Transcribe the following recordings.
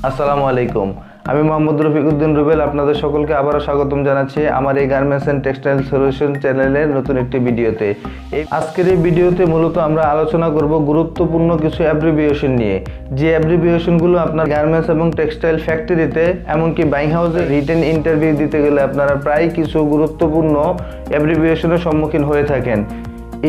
আসসালামু আলাইকুম। আমি মোহাম্মদ রফিকুদ্দিন রুবেল আপনাদের সকলকে আবারও স্বাগতম জানাচ্ছি আমার এই গার্মেন্টস অ্যান্ড টেক্সটাইল সলিউশন চ্যানেলের নতুন একটি ভিডিওতে। আজকের এই ভিডিওতে মূলত আমরা আলোচনা করব গুরুত্বপূর্ণ কিছু অ্যাব্রিভিয়েশন নিয়ে, যে অ্যাব্রিভিয়েশনগুলো আপনার গার্মেন্টস এবং টেক্সটাইল ফ্যাক্টরিতে এমনকি বাইং হাউসে রিটেন ইন্টারভিউ দিতে গেলে আপনারা প্রায় কিছু গুরুত্বপূর্ণ অ্যাব্রিভিয়েশনের সম্মুখীন হয়ে থাকেন।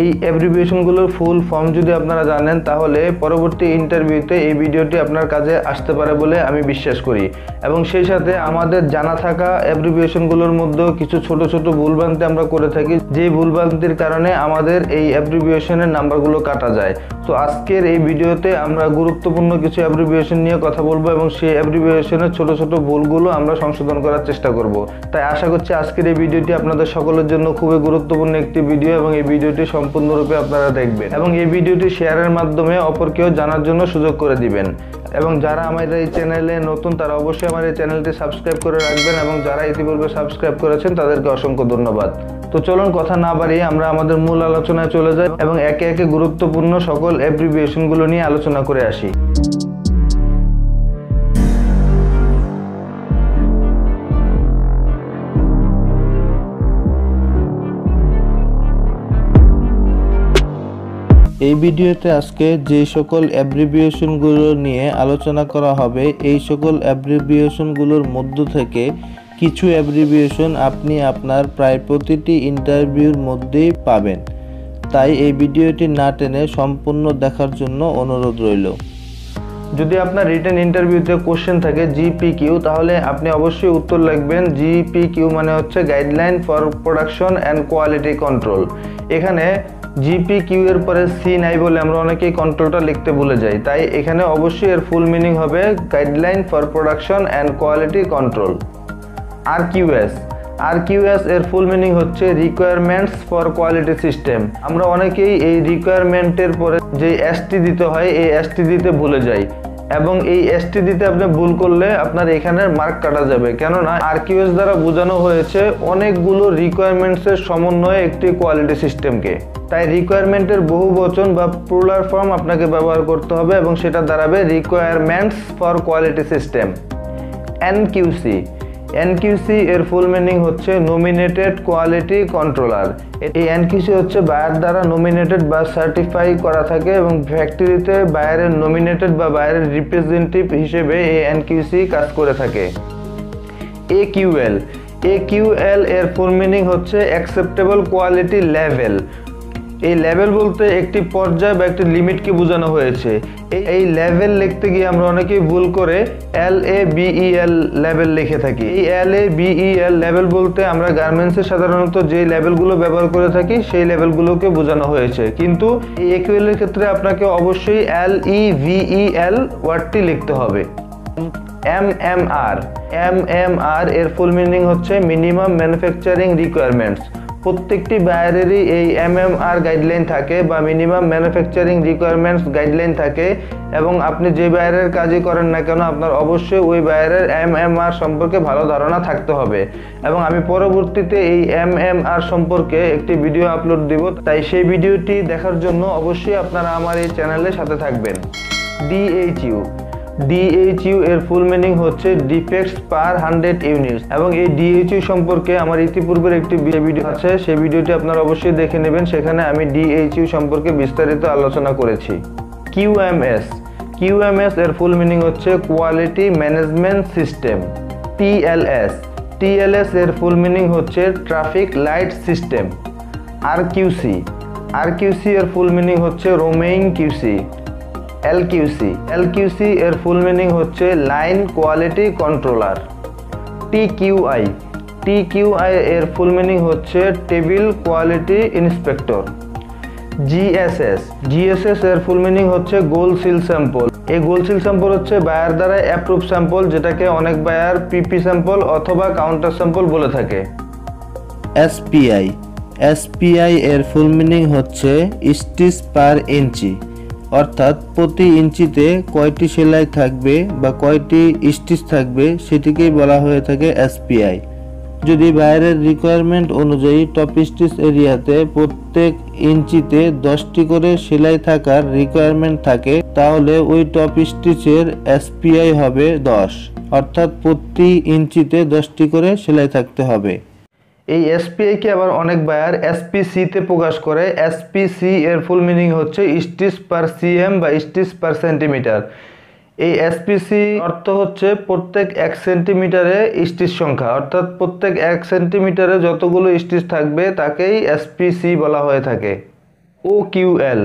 এই অ্যাব্রিভিয়েশনগুলোর ফুল ফর্ম যদি আপনারা জানেন তাহলে পরবর্তী ইন্টারভিউতে এই ভিডিওটি আপনার কাজে আসতে পারে বলে আমি বিশ্বাস করি। এবং সেই সাথে আমাদের জানা থাকা অ্যাব্রিভিয়েশনগুলোর মধ্যেও কিছু ছোট ছোট ভুলভ্রান্তি আমরা করে থাকি, যে ভুলভ্রান্তির কারণে আমাদের এই অ্যাব্রিভিয়েশনের নাম্বারগুলো কাটা যায়। তো আজকের এই ভিডিওতে আমরা গুরুত্বপূর্ণ কিছু অ্যাব্রিভিয়েশন নিয়ে কথা বলবো এবং সেই অ্যাব্রিভিয়েশনের ছোট ছোট ভুলগুলো আমরা সংশোধন করার চেষ্টা করব। তাই আশা করছি আজকের এই ভিডিওটি আপনাদের সকলের জন্য খুবই গুরুত্বপূর্ণ একটি ভিডিও এবং এই ভিডিওটি সম্পূর্ণরূপে আপনারা দেখবেন এবং এই ভিডিওটি শেয়ারের মাধ্যমে অপরকেও জানার জন্য সুযোগ করে দিবেন। এবং যারা আমাদের এই চ্যানেলে নতুন তারা অবশ্যই আমার এই চ্যানেলটি সাবস্ক্রাইব করে রাখবেন এবং যারা ইতিপূর্বে সাবস্ক্রাইব করেছেন তাদেরকে অসংখ্য ধন্যবাদ। তো চলুন কথা না বাড়িয়ে আমরা আমাদের মূল আলোচনায় চলে যাই এবং একে একে গুরুত্বপূর্ণ সকল অ্যাব্রিভিয়েশনগুলো নিয়ে আলোচনা করে আসি। এই ভিডিওতে আজকে যে সকল অ্যাব্রিভিয়েশনগুলো নিয়ে আলোচনা করা হবে, এই সকল অ্যাব্রিভিয়েশনগুলোর মধ্য থেকে কিছু অ্যাব্রিভিয়েশন আপনি আপনার প্রায় প্রতিটি ইন্টারভিউর মধ্যেই পাবেন। তাই এই ভিডিওটি না টেনে সম্পূর্ণ দেখার জন্য অনুরোধ রইল। যদি আপনার রিটেন ইন্টারভিউতে কোশ্চেন থাকে জিপিকিউ, তাহলে আপনি অবশ্যই উত্তর লিখবেন জিপিকিউ মানে হচ্ছে guideline for production and quality control. এখানে জিপিকিউ এর পরে সি নাই বলে আমরা অনেকেই কন্ট্রোলটা লিখতে ভুলে যাই, তাই এখানে অবশ্যই এর ফুল মিনিং হবে guideline for production and quality control. RQS এর ফুল মিনিং হচ্ছে রিকোয়ারমেন্টস ফর কোয়ালিটি সিস্টেম। আমরা অনেকেই এই রিকোয়ারমেন্টের পরে যে এসটি দিতে হয় এই এসটি দিতে ভুলে যাই এবং এই এসটি দিতে আপনি ভুল করলে আপনার এখানের মার্ক কাটা যাবে, কেননা আরকিউএস দ্বারা বোঝানো হয়েছে অনেকগুলো রিকোয়ারমেন্টসের সমন্বয়ে একটি কোয়ালিটি সিস্টেমকে। তাই রিকোয়ারমেন্টের বহু বচন বা প্লুরাল ফর্ম আপনাকে ব্যবহার করতে হবে এবং সেটা দাঁড়াবে রিকোয়ারমেন্টস ফর কোয়ালিটি সিস্টেম। এনকিউসি এর ফুল মিনিং হচ্ছে নমিনেটেড কোয়ালিটি কন্ট্রোলার। এই এনকিউসি হচ্ছে বায়ার দ্বারা নমিনেটেড বা সার্টিফাই করা থাকে এবং ফ্যাক্টরিতে বায়ারের নমিনেটেড বা বায়ারের রিপ্রেজেন্টেটিভ হিসেবে এই এনকিউসি কাজ করে থাকে। একিউএল এর ফুল মিনিং হচ্ছে অ্যাকসেপ্টেবল কোয়ালিটি লেভেল। এই লেভেল বলতে একটি পর্যায় বা একটি লিমিটকে বোঝানো হয়েছে। এই লেভেল লিখতে গিয়ে আমরা অনেকেই ভুল করে LABEL লেভেল লিখে থাকি। এই LABEL লেভেল বলতে আমরা গার্মেন্টসে সাধারণত যে লেভেলগুলো ব্যবহার করে থাকি সেই লেভেলগুলোকে বোঝানো হয়েছে, কিন্তু এই একিউএল এর ক্ষেত্রে আপনাকে অবশ্যই LEVEL ওয়ার্ডটি লিখতে হবে। MMR এর ফুল মিনিং হচ্ছে মিনিমাম ম্যানুফ্যাকচারিং রিকোয়ারমেন্টস। প্রত্যেকটি বায়ারেরই এই MMR গাইডলাইন থাকে বা মিনিমাম ম্যানুফ্যাকচারিং রিকোয়ারমেন্টস গাইডলাইন থাকে এবং আপনি যে বায়ারের কাজই করেন না কেন আপনার অবশ্যই ওই বায়ারের MMR সম্পর্কে ভালো ধারণা থাকতে হবে এবং আমি পরবর্তীতে এই MMR সম্পর্কে একটি ভিডিও আপলোড দিব, তাই সেই ভিডিওটি দেখার জন্য অবশ্যই আপনারা আমার এই চ্যানেলের সাথে থাকবেন। DHU এর ফুল মিনিং হচ্ছে ডিফেক্টস পার 100 ইউনিটস এবং এই DHU সম্পর্কে আমার ইতিপূর্বের একটি ভিডিও আছে, সেই ভিডিওটি আপনারা অবশ্যই দেখে নেবেন, সেখানে আমি DHU সম্পর্কে বিস্তারিত আলোচনা করেছি। QMS এর ফুল মিনিং হচ্ছে কোয়ালিটি ম্যানেজমেন্ট সিস্টেম। TLS এর ফুল মিনিং হচ্ছে ট্রাফিক লাইট সিস্টেম। RQC এর ফুল মিনিং হচ্ছে রোমেইং কিউসি। LQC এর ফুল মিনিং হচ্ছে লাইন কোয়ালিটি কন্ট্রোলার। TQI এর ফুল মিনিং হচ্ছে টেবিল কোয়ালিটি ইন্সপেক্টর। GSS এর ফুল মিনিং হচ্ছে গোল সিল স্যাম্পল। এই গোল সিল স্যাম্পল হচ্ছে বায়ার দ্বারা অ্যাপ্রুভ স্যাম্পল, যেটাকে অনেক বায়ার PP স্যাম্পল অথবা কাউন্টার স্যাম্পল বলে থাকে। SPI এর ফুল মিনিং হচ্ছে স্টিচ পার ইঞ্চি, অর্থাৎ প্রতি ইঞ্চিতে কয়টি সেলাই থাকবে বা কয়টি স্টিচ থাকবে সেটিকেই বলা হয়ে থাকে SPI। যদি বাইরের রিকোয়ারমেন্ট অনুযায়ী টপ স্টিচ এরিয়াতে প্রত্যেক ইঞ্চিতে 10টি করে সেলাই থাকার রিকোয়ারমেন্ট থাকে, তাহলে ওই টপ স্টিচের এসপিআই হবে 10, অর্থাৎ প্রতি ইঞ্চিতে 10টি করে সেলাই থাকতে হবে। এই এসপিআই কে আবার অনেক বায়ার এসপিসি তে প্রকাশ করে। এসপিসি এর ফুল মিনিং হচ্ছে স্টিচ পার সিএম বা স্টিচ পার সেন্টিমিটার। এই এসপিসি অর্থ হচ্ছে প্রত্যেক 1 সেন্টিমিটারে স্টিচ সংখ্যা, অর্থাৎ প্রত্যেক 1 সেন্টিমিটারে যতগুলো স্টিচ থাকবে তাকেই এসপিসি বলা হয়ে থাকে। ওকিউএল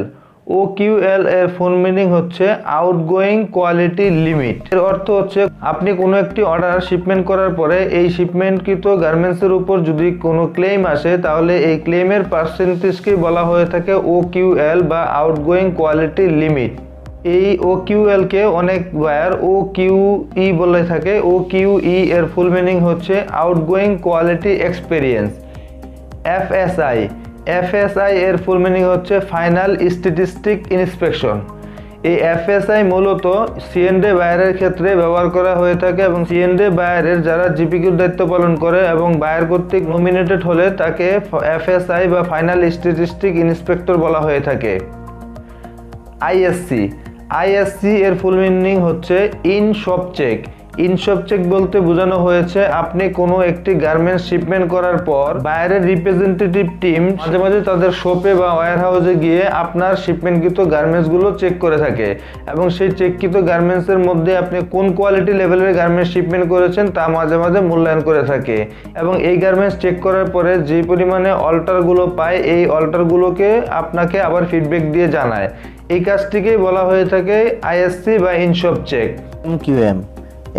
ওকিউএল এর ফুল মিনিং হচ্ছে আউটগোয়িং কোয়ালিটি লিমিট। এর অর্থ হচ্ছে আপনি কোনো একটি অর্ডার শিপমেন্ট করার পরে এই শিপমেন্টকৃত গার্মেন্টসের উপর যদি কোনো ক্লেম আসে, তাহলে এই ক্লেমের পার্সেন্টেজকে বলা হয়ে থাকে ওকিউএল বা আউটগোয়িং কোয়ালিটি লিমিট। এই ওকিউএল কে অনেক বায়ার ওকিউই বলে থাকে। ওকিউই এর ফুল মিনিং হচ্ছে outgoing quality experience. FSI FSI এর ফুল মিনিং হচ্ছে ফাইনাল স্ট্যাটিস্টিক ইন্সপেকশন। এই এফএসআই মূলত সিএনডি বায়ারের ক্ষেত্রে ব্যবহার করা হয়ে থাকে এবং সিএনডি বায়ারের যারা জিপিকিউর দায়িত্ব পালন করে এবং বায়ার কর্তৃক নমিনেটেড হলে তাকে এফএসআই বা ফাইনাল স্ট্যাটিস্টিক ইন্সপেক্টর বলা হয়ে থাকে। আইএসসি আইএসসি এর ফুল মিনিং হচ্ছে in shop check. In shop check বলতে বোঝানো হয়েছে আপনি কোনো একটি গার্মেন্টস শিপমেন্ট করার পর বাইরের রিপ্রেজেন্টেটিভ টিম মাঝে মাঝে তাদের শপে বা ওয়্যার হাউসে গিয়ে আপনার শিপমেন্টকৃত গার্মেন্টসগুলো চেক করে থাকে এবং সেই চেককৃত গার্মেন্টসের মধ্যে আপনি কোন কোয়ালিটি লেভেলের গার্মেন্টস শিপমেন্ট করেছেন তা মাঝে মাঝে মূল্যায়ন করে থাকে এবং এই গার্মেন্টস চেক করার পরে যে পরিমাণে অল্টারগুলো পায় এই অল্টারগুলোকে আপনাকে আবার ফিডব্যাক দিয়ে জানায়। এই কাজটিকেই বলা হয়ে থাকে আইএসসি বা ইনশপ চেক।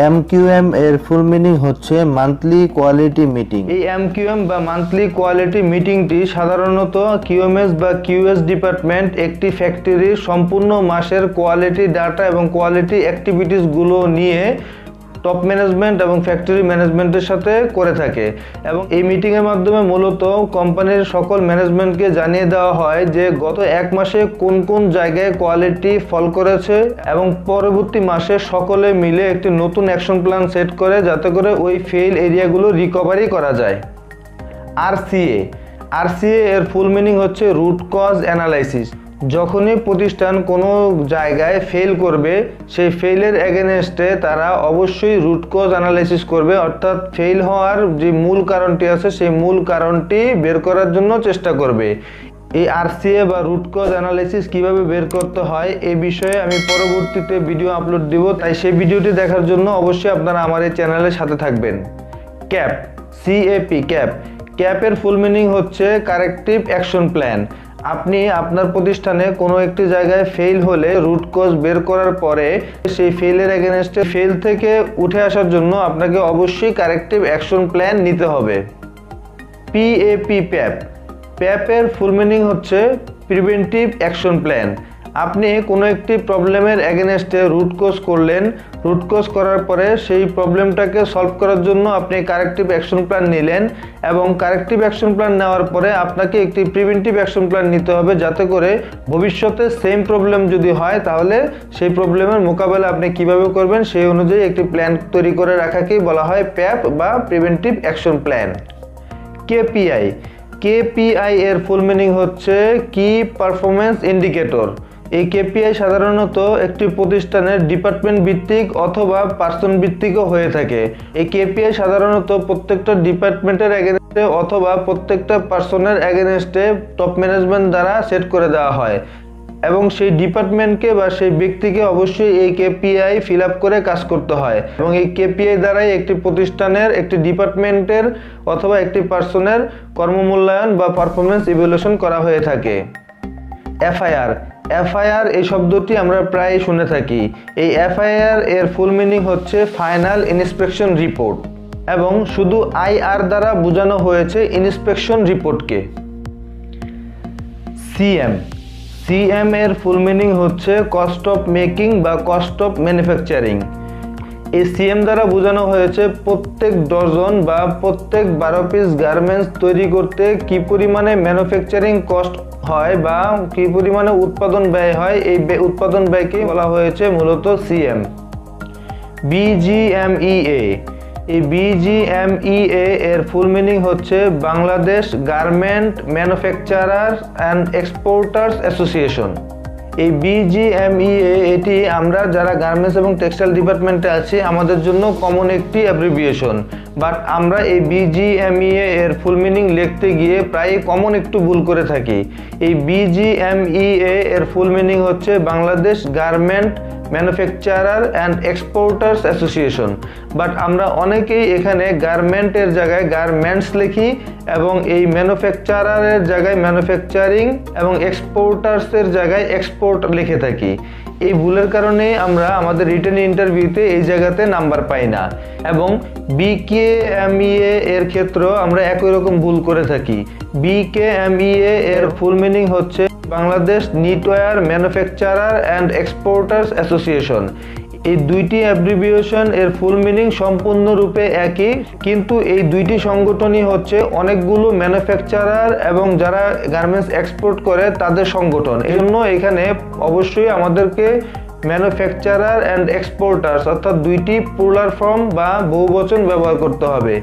এমকিউএম এর ফুল মিনিং হচ্ছে মান্থলি কোয়ালিটি মিটিং। এই এমকিউএম বা মান্থলি কোয়ালিটি মিটিংটি সাধারণত কিউএমএস বা কিউএস ডিপার্টমেন্ট একটি ফ্যাক্টরির সম্পূর্ণ মাসের কোয়ালিটি ডাটা এবং কোয়ালিটি অ্যাক্টিভিটিসগুলো নিয়ে টপ ম্যানেজমেন্ট এবং ফ্যাক্টরি ম্যানেজমেন্টের সাথে করে থাকে এবং এই মিটিংয়ের মাধ্যমে মূলত কোম্পানির সকল ম্যানেজমেন্টকে জানিয়ে দেওয়া হয় যে গত 1 মাসে কোন কোন জায়গায় কোয়ালিটি ফল করেছে এবং পরবর্তী মাসে সকলে মিলে একটি নতুন অ্যাকশন প্ল্যান সেট করে যাতে করে ওই ফেল এরিয়াগুলো রিকভারি করা যায়। আরসিএ এর ফুল মিনিং হচ্ছে রুট কজ অ্যানালাইসিস। যখনই প্রতিষ্ঠান কোনো জায়গায় ফেল করবে সেই ফেলের এগেনস্টে তারা অবশ্যই রুট কজ অ্যানালাইসিস করবে, অর্থাৎ ফেল হওয়ার যে মূল কারণটি আছে সেই মূল কারণটি বের করার জন্য চেষ্টা করবে। এই আরসিএ বা রুট কজ অ্যানালাইসিস কিভাবে বের করতে হয় এই বিষয়ে আমি পরবর্তীতে ভিডিও আপলোড দিব, তাই সেই ভিডিওটি দেখার জন্য অবশ্যই আপনারা আমার এই চ্যানেলের সাথে থাকবেন। ক্যাপের ফুল মিনিং হচ্ছে কারেক্টিভ অ্যাকশন প্ল্যান। আপনি আপনার প্রতিষ্ঠানে কোনো একটি জায়গায় ফেল হলে রুট কজ বের করার পরে সেই ফেলের এগেনস্টে ফেল থেকে উঠে আসার জন্য আপনাকে অবশ্যই কারেক্টিভ অ্যাকশন প্ল্যান নিতে হবে। প্যাপের ফুল মিনিং হচ্ছে প্রিভেন্টিভ অ্যাকশন প্ল্যান। আপনি কোনো একটি প্রবলেমের এগেনস্টে রুট কজ করলেন, রুট কজ করার পরে সেই প্রবলেমটাকে সলভ করার জন্য আপনি কারেক্টিভ অ্যাকশন প্ল্যান নিলেন এবং কারেক্টিভ অ্যাকশন প্ল্যান নেওয়ার পরে আপনাকে একটি প্রিভেন্টিভ অ্যাকশন প্ল্যান নিতে হবে যাতে করে ভবিষ্যতে সেম প্রবলেম যদি হয় তাহলে সেই প্রবলেমের মোকাবেলা আপনি কিভাবে করবেন সেই অনুযায়ী একটি প্ল্যান তৈরি করে রাখাকেই বলা হয় প্যাপ বা প্রিভেন্টিভ অ্যাকশন প্ল্যান। কেপিআই এর ফুল মিনিং হচ্ছে কি পারফরমেন্স ইন্ডিকেটর। এই কেপিআই সাধারণত একটি প্রতিষ্ঠানের ডিপার্টমেন্ট ভিত্তিক অথবা পার্সন ভিত্তিকও হয়ে থাকে। এই কেপিআই সাধারণত প্রত্যেকটা ডিপার্টমেন্টের এগেনস্টে অথবা প্রত্যেকটা পার্সনের এগেনস্টে টপ ম্যানেজমেন্ট দ্বারা সেট করে দেওয়া হয় এবং সেই ডিপার্টমেন্টকে বা সেই ব্যক্তিকে অবশ্যই এই কেপিআই ফিল আপ করে কাজ করতে হয় এবং এই কেপিআই দ্বারাই একটি প্রতিষ্ঠানের একটি ডিপার্টমেন্টের অথবা একটি পার্সনের কর্মমূল্যায়ন বা পারফরমেন্স ইভ্যালুয়েশন করা হয়ে থাকে। এফআইআর এই শব্দটি আমরা প্রায় শুনে থাকি। এই এফআইআর এর ফুল মিনিং হচ্ছে ফাইনাল ইন্সপেকশন রিপোর্ট এবং শুধু আইআর দ্বারা বোঝানো হয়েছে ইন্সপেকশন রিপোর্টকে। সিএম এর ফুল মিনিং হচ্ছে কস্ট অফ মেকিং বা কস্ট অফ ম্যানুফ্যাকচারিং। এই সিএম দ্বারা বোঝানো হয়েছে প্রত্যেক ডজন বা প্রত্যেক 12 পিস গার্মেন্টস তৈরি করতে কি পরিমাণে ম্যানুফ্যাকচারিং কস্ট হয় বা কি পরিমাণে উৎপাদন ব্যয় হয়, এই উৎপাদন ব্যয়কে বলা হয়েছে মূলত সিএম। এই BGMEA এর ফুল মিনিং হচ্ছে Bangladesh garment manufacturer and exporters association. এই BGMEA এটি আমরা যারা গার্মেন্টস এবং টেক্সটাইল ডিপার্টমেন্টে আছি আমাদের জন্য কমন একটি অ্যাব্রিভিয়েশন, বাট আমরা এই BGMEA এর ফুল মিনিং লিখতে গিয়ে প্রায় কমন একটু ভুল করে থাকি। এই BGMEA এর ফুল মিনিং হচ্ছে Bangladesh garment manufacturer and exporters association, but আমরা অনেকেই এখানে গার্মেন্টের জায়গায় গার্মেন্টস লিখি এবং এই ম্যানুফ্যাকচারারের জায়গায় ম্যানুফ্যাকচারিং এবং এক্সপোর্টার্সের জায়গায় এক্সপোর্ট লিখে থাকি। এই ভুলের কারণে আমরা আমাদের রিটেন ইন্টারভিউতে এই জায়গাতে নাম্বার পাই না, এবং BKMEA এর ক্ষেত্রেও আমরা একই রকম ভুল করে থাকি। BKMEA এর ফুল মিনিং হচ্ছে Bangladesh knitwear manufacturer and exporters association. এই দুইটি অ্যাব্রিভিয়েশন এর ফুল মিনিং সম্পূর্ণরূপে একই, কিন্তু এই দুইটি সংগঠনই হচ্ছে অনেকগুলো ম্যানুফ্যাকচারার এবং যারা গার্মেন্টস এক্সপোর্ট করে তাদের সংগঠন। এই জন্য এখানে অবশ্যই আমাদেরকে ম্যানুফ্যাকচারার অ্যান্ড এক্সপোর্টার্স অর্থাৎ দুইটি প্লুরাল ফর্ম বা বহুবচন ব্যবহার করতে হবে।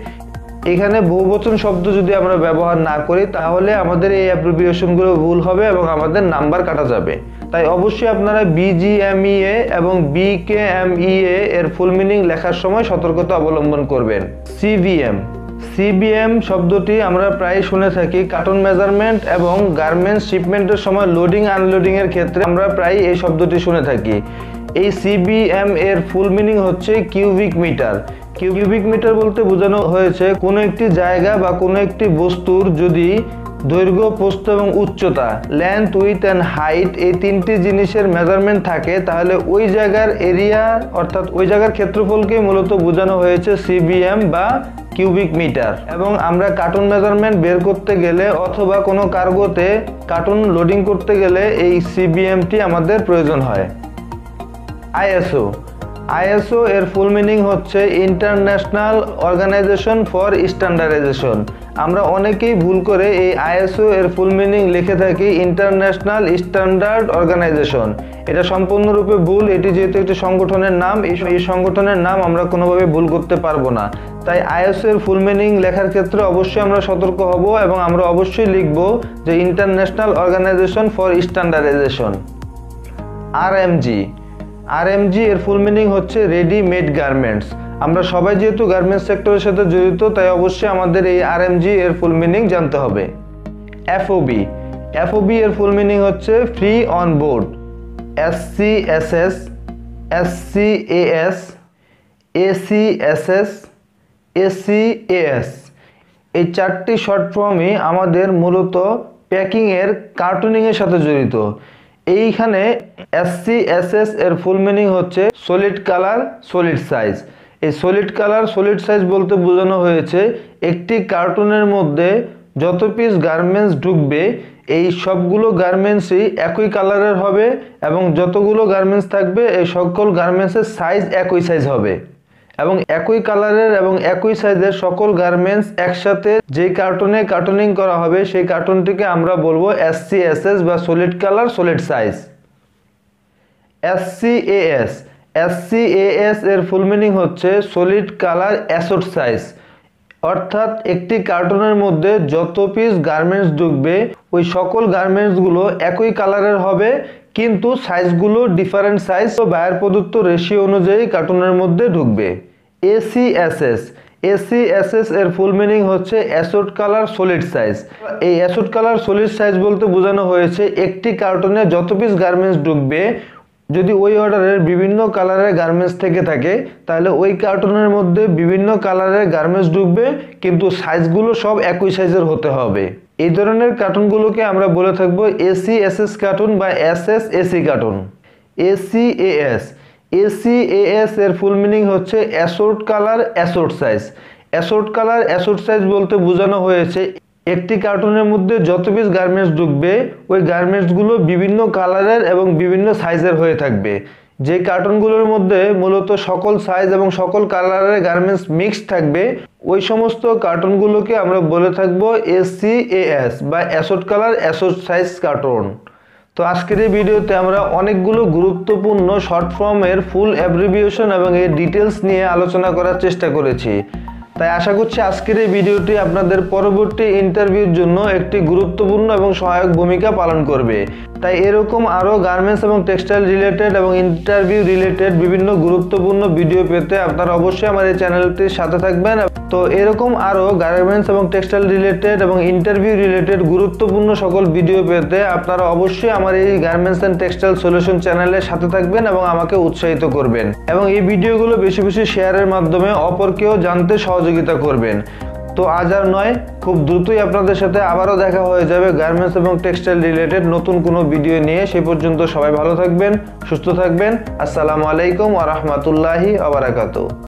এখানে বহুবচন শব্দ যদি আমরা ব্যবহার না করি তাহলে আমাদের এই অ্যাব্রিভিয়েশনগুলো ভুল হবে এবং আমাদের নাম্বার কাটা যাবে। তাই অবশ্যই আপনারা BGMEA এবং BKMEA এর ফুল মিনিং লেখার সময় সতর্কতা অবলম্বন করবেন। CBM শব্দটি আমরা প্রায় শুনে থাকি কার্টন মেজারমেন্ট এবং গার্মেন্টস শিপমেন্টের সময় লোডিং আনলোডিং এর ক্ষেত্রে আমরা প্রায় এই শব্দটি শুনে থাকি। এই CBM এর ফুল মিনিং হচ্ছে কিউবিক মিটার। কিউবিক মিটার বলতে বোঝানো হয়েছে কোনো একটি জায়গা বা কোনো একটি বস্তুর যদি দৈর্ঘ্য, প্রস্থ এবং উচ্চতা, লেন্থ, উইথ অ্যান্ড হাইট এই তিনটি জিনিসের মেজারমেন্ট থাকে তাহলে ওই জায়গার এরিয়া অর্থাৎ ওই জায়গার ক্ষেত্রফলকে মূলত বোঝানো হয়েছে CBM বা কিউবিক মিটার। এবং আমরা কার্টন মেজারমেন্ট বের করতে গেলে অথবা কোনো কার্গোতে কার্টন লোডিং করতে গেলে এই CBMটি আমাদের প্রয়োজন হয়। ISO এর ফুল মিনিং হচ্ছে ইন্টারন্যাশনাল অর্গানাইজেশন ফর স্ট্যান্ডার্ডাইজেশন। আমরা অনেকেই ভুল করে এই ISO এর ফুল মিনিং লিখে থাকি ইন্টারন্যাশনাল স্ট্যান্ডার্ড অর্গানাইজেশন। এটা সম্পূর্ণরূপে ভুল। এটি যেহেতু একটি সংগঠনের নাম, এই সংগঠনের নাম আমরা কোনোভাবে ভুল করতে পারবো না। তাই ISO এর ফুল মিনিং লেখার ক্ষেত্রে অবশ্যই আমরা সতর্ক হব এবং আমরা অবশ্যই লিখব যে international organisation for standardisation. RMG এর ফুল মিনিং হচ্ছে রেডিমেড গার্মেন্টস। আমরা সবাই যেহেতু গার্মেন্টস সেক্টরের সাথে জড়িত তাই অবশ্যই আমাদের এই RMG এর ফুল মিনিং জানতে হবে। FOB এর ফুল মিনিং হচ্ছে free on board. SCSS, SCAS, ACSS, ACAS এই চারটি শর্ট ফর্মই আমাদের মূলত প্যাকিং এর কার্টুনিং এর সাথে জড়িত। এইখানে SCSS এর ফুল মিনিং হচ্ছে সলিড কালার সলিড সাইজ। এই সলিড কালার সলিড সাইজ বলতে বোঝানো হয়েছে একটি কার্টুনের মধ্যে যত পিস গার্মেন্টস ঢুকবে এই সবগুলো গার্মেন্টসই একই কালারের হবে এবং যতগুলো গার্মেন্টস থাকবে এই সকল গার্মেন্টসের সাইজ একই সাইজ হবে এবং একই কালারের এবং একই সাইজের সকল গার্মেন্টস একসাথে যে কার্টুনে কার্টুনিং করা হবে সেই কার্টুনটিকে আমরা বলবো SCSS বা solid colour solid size. SCAS এর ফুল মিনিং হচ্ছে সলিড কালার অ্যাসোড সাইজ, অর্থাৎ একটি কার্টুনের মধ্যে যত পিস গার্মেন্টস ঢুকবে ওই সকল গার্মেন্টসগুলো একই কালারের হবে কিন্তু সাইজগুলো ডিফারেন্ট সাইজ ও বায়ার প্রদত্ত রেশিও অনুযায়ী কার্টুনের মধ্যে ঢুকবে। ACSS এর ফুল মিনিং হচ্ছে অ্যাসোড কালার সলিড সাইজ। এই অ্যাসোড কালার সলিড সাইজ বলতে বোঝানো হয়েছে একটি কার্টুনে যত পিস গার্মেন্টস ঢুকবে যদি ওই অর্ডারের বিভিন্ন কালারের গার্মেন্টস থেকে থাকে তাহলে ওই কার্টুনের মধ্যে বিভিন্ন কালারের গার্মেন্টস ঢুকবে কিন্তু সাইজগুলো সব একই সাইজের হতে হবে। এই ধরনের কার্টুনগুলোকে আমরা বলে থাকবো ACSS কার্টুন বা SSAC কার্টুন। ACAS এর ফুল মিনিং হচ্ছে অ্যাসোড কালার অ্যাসোড সাইজ। অ্যাসোড কালার অ্যাসোড সাইজ বলতে বোঝানো হয়েছে একটি কার্টুনের মধ্যে যত পিস গার্মেন্টস ঢুকবে ওই গার্মেন্টসগুলো বিভিন্ন কালারের এবং বিভিন্ন সাইজের হয়ে থাকবে। যে কার্টুনগুলোর মধ্যে মূলত সকল সাইজ এবং সকল কালারের গার্মেন্টস মিক্স থাকবে ওই সমস্ত কার্টুনগুলোকে আমরা বলে থাকবো ACAS বা অ্যাসোড কালার অ্যাসোড সাইজ কার্টুন। তো আজকের এই ভিডিওতে আমরা অনেকগুলো গুরুত্বপূর্ণ শর্ট ফর্মের ফুল অ্যাব্রিভিয়েশন এবং এর ডিটেলস নিয়ে আলোচনা করার চেষ্টা করেছি। তাই আশা করছি আজকের এই ভিডিওটি আপনাদের পরবর্তী ইন্টারভিউর জন্য একটি গুরুত্বপূর্ণ এবং সহায়ক ভূমিকা পালন করবে। তাই এরকম আরও গার্মেন্টস এবং টেক্সটাইল রিলেটেড এবং ইন্টারভিউ রিলেটেড বিভিন্ন গুরুত্বপূর্ণ ভিডিও পেতে আপনারা অবশ্যই আমার এই চ্যানেলটির সাথে থাকবেন। তো এরকম আরও গার্মেন্টস এবং টেক্সটাইল রিলেটেড এবং ইন্টারভিউ রিলেটেড গুরুত্বপূর্ণ সকল ভিডিও পেতে আপনারা অবশ্যই আমার এই গার্মেন্টস অ্যান্ড টেক্সটাইল সলিউশন চ্যানেলের সাথে থাকবেন এবং আমাকে উৎসাহিত করবেন এবং এই ভিডিওগুলো বেশি বেশি শেয়ারের মাধ্যমে অপরকেও জানতে সহযোগিতা করবেন। তো আজ আর নয়, খুব দ্রুতই আপনাদের সাথে আবারও দেখা হয়ে যাবে গার্মেন্টস এবং টেক্সটাইল রিলেটেড নতুন কোনো ভিডিও নিয়ে। সেই পর্যন্ত সবাই ভালো থাকবেন, সুস্থ থাকবেন। আসসালামু আলাইকুম ওয়া রাহমাতুল্লাহি ওয়া বারাকাতুহু।